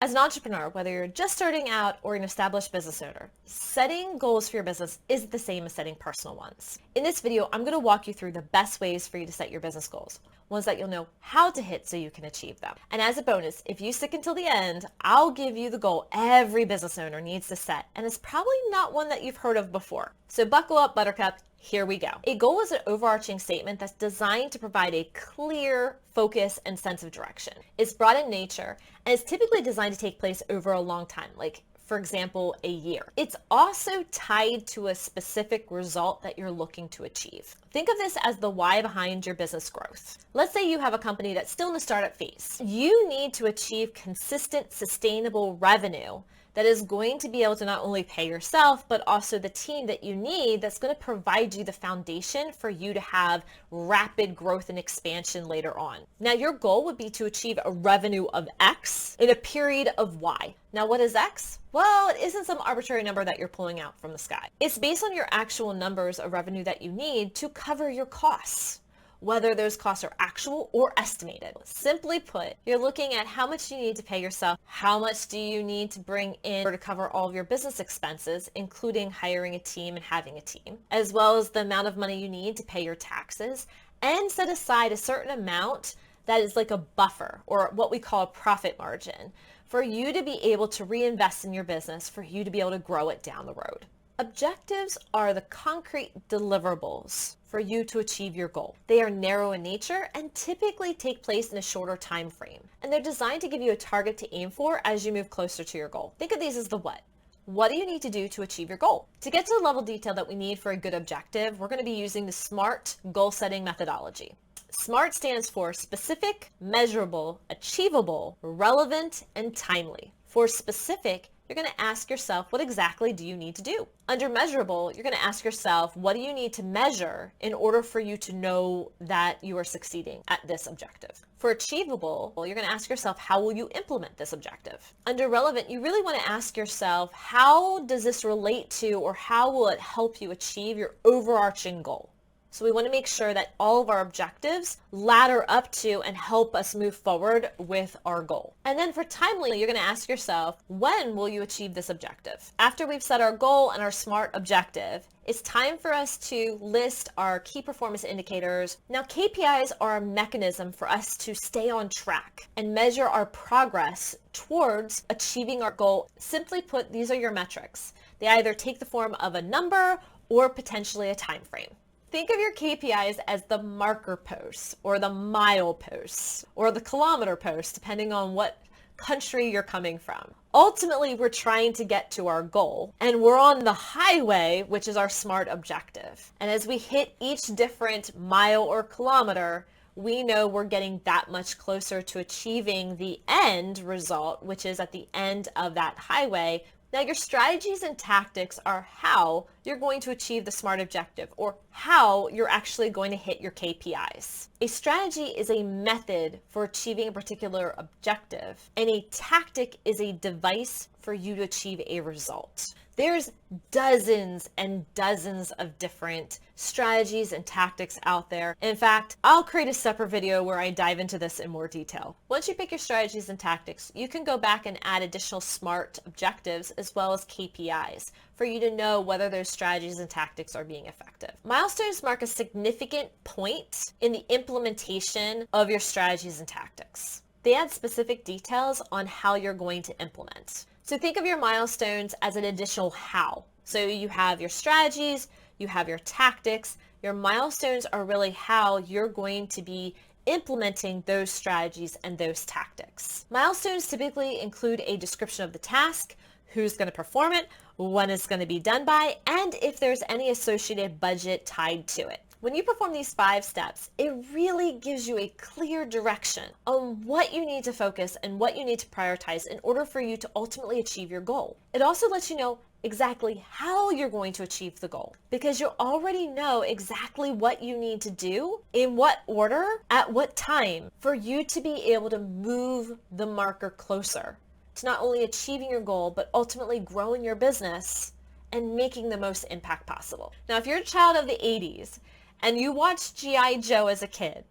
As an entrepreneur, whether you're just starting out or an established business owner, setting goals for your business is the same as setting personal ones. In this video, I'm going to walk you through the best ways for you to set your business goals, ones that you'll know how to hit so you can achieve them. And as a bonus, if you stick until the end, I'll give you the goal every business owner needs to set, and it's probably not one that you've heard of before. So buckle up, Buttercup. Here we go. A goal is an overarching statement that's designed to provide a clear focus and sense of direction. It's broad in nature and it's typically designed to take place over a long time, like for example, a year. It's also tied to a specific result that you're looking to achieve. Think of this as the why behind your business growth. Let's say you have a company that's still in the startup phase. You need to achieve consistent, sustainable revenue that is going to be able to not only pay yourself, but also the team that you need that's going to provide you the foundation for you to have rapid growth and expansion later on. Now, your goal would be to achieve a revenue of X in a period of Y. Now, what is X? Well, it isn't some arbitrary number that you're pulling out from the sky. It's based on your actual numbers of revenue that you need to cover your costs, whether those costs are actual or estimated. Simply put, you're looking at how much you need to pay yourself, how much do you need to bring in to cover all of your business expenses, including hiring a team and having a team, as well as the amount of money you need to pay your taxes, and set aside a certain amount that is like a buffer, or what we call a profit margin, for you to be able to reinvest in your business, for you to be able to grow it down the road. Objectives are the concrete deliverables for you to achieve your goal. They are narrow in nature and typically take place in a shorter time frame. And they're designed to give you a target to aim for as you move closer to your goal. Think of these as the what. What do you need to do to achieve your goal? To get to the level of detail that we need for a good objective, we're going to be using the SMART goal setting methodology. SMART stands for specific, measurable, achievable, relevant, and timely. For specific, you're going to ask yourself, what exactly do you need to do? Under measurable, you're going to ask yourself, what do you need to measure in order for you to know that you are succeeding at this objective? For achievable, you're going to ask yourself, how will you implement this objective? Under relevant, you really want to ask yourself, how does this relate to, or how will it help you achieve your overarching goal? So we want to make sure that all of our objectives ladder up to and help us move forward with our goal. And then for timely, you're going to ask yourself, when will you achieve this objective? After we've set our goal and our SMART objective, it's time for us to list our key performance indicators. Now, KPIs are a mechanism for us to stay on track and measure our progress towards achieving our goal. Simply put, these are your metrics. They either take the form of a number or potentially a time frame. Think of your KPIs as the marker posts or the mile posts or the kilometer posts, depending on what country you're coming from. Ultimately, we're trying to get to our goal and we're on the highway, which is our SMART objective. And as we hit each different mile or kilometer, we know we're getting that much closer to achieving the end result, which is at the end of that highway. Now, your strategies and tactics are how you're going to achieve the SMART objective, or how you're actually going to hit your KPIs. A strategy is a method for achieving a particular objective, and a tactic is a device for you to achieve a result. There's dozens and dozens of different strategies and tactics out there. In fact, I'll create a separate video where I dive into this in more detail. Once you pick your strategies and tactics, you can go back and add additional SMART objectives as well as KPIs for you to know whether those strategies and tactics are being effective. Milestones mark a significant point in the implementation of your strategies and tactics. They add specific details on how you're going to implement. So think of your milestones as an additional how. So you have your strategies, you have your tactics. Your milestones are really how you're going to be implementing those strategies and those tactics. Milestones typically include a description of the task, who's going to perform it, when it's going to be done by, and if there's any associated budget tied to it. When you perform these 5 steps, it really gives you a clear direction on what you need to focus and what you need to prioritize in order for you to ultimately achieve your goal. It also lets you know exactly how you're going to achieve the goal, because you already know exactly what you need to do, in what order, at what time, for you to be able to move the marker closer to not only achieving your goal, but ultimately growing your business and making the most impact possible. Now, if you're a child of the 80s, and you watched G.I. Joe as a kid,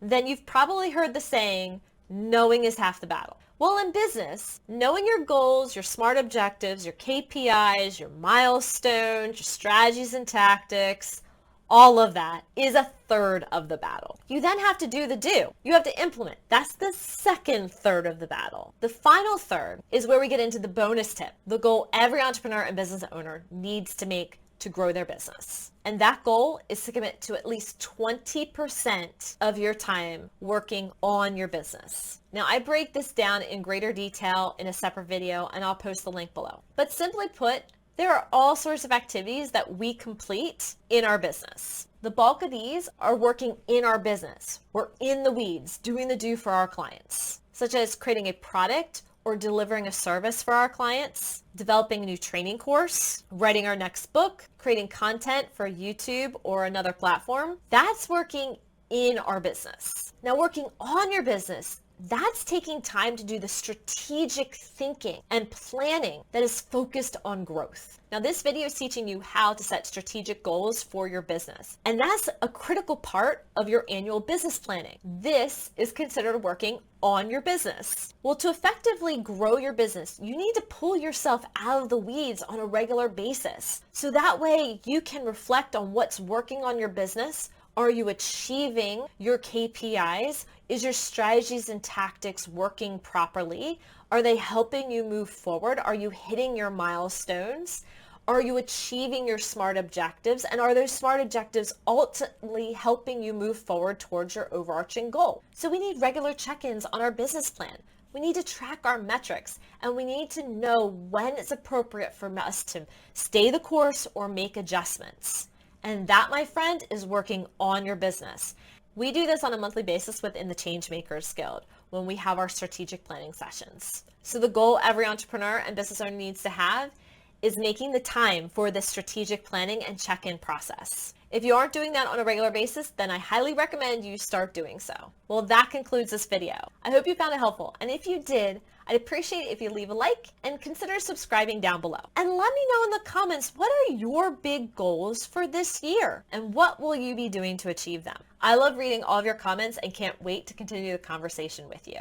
then you've probably heard the saying, knowing is half the battle. Well, in business, knowing your goals, your SMART objectives, your KPIs, your milestones, your strategies and tactics, all of that is a third of the battle. You then have to do the do. You have to implement. That's the second third of the battle. The final third is where we get into the bonus tip, the goal every entrepreneur and business owner needs to make to grow their business. And that goal is to commit to at least 20% of your time working on your business. Now, I break this down in greater detail in a separate video, and I'll post the link below. But simply put, there are all sorts of activities that we complete in our business. The bulk of these are working in our business. We're in the weeds, doing the do for our clients, such as creating a product or delivering a service for our clients, developing a new training course, writing our next book, creating content for YouTube or another platform. That's working in our business. Now, working on your business, that's taking time to do the strategic thinking and planning that is focused on growth. Now, this video is teaching you how to set strategic goals for your business, and that's a critical part of your annual business planning. This is considered working on your business. Well, to effectively grow your business, you need to pull yourself out of the weeds on a regular basis. So that way you can reflect on what's working on your business. Are you achieving your KPIs? Is your strategies and tactics working properly? Are they helping you move forward? Are you hitting your milestones? Are you achieving your SMART objectives? And are those SMART objectives ultimately helping you move forward towards your overarching goal? So we need regular check-ins on our business plan. We need to track our metrics, and we need to know when it's appropriate for us to stay the course or make adjustments. And that, my friend, is working on your business. We do this on a monthly basis within the Changemakers Guild when we have our strategic planning sessions. So the goal every entrepreneur and business owner needs to have is making the time for the strategic planning and check-in process. If you aren't doing that on a regular basis, then I highly recommend you start doing so. Well, that concludes this video. I hope you found it helpful. And if you did, I'd appreciate it if you leave a like and consider subscribing down below. And let me know in the comments, what are your big goals for this year? And what will you be doing to achieve them? I love reading all of your comments and can't wait to continue the conversation with you.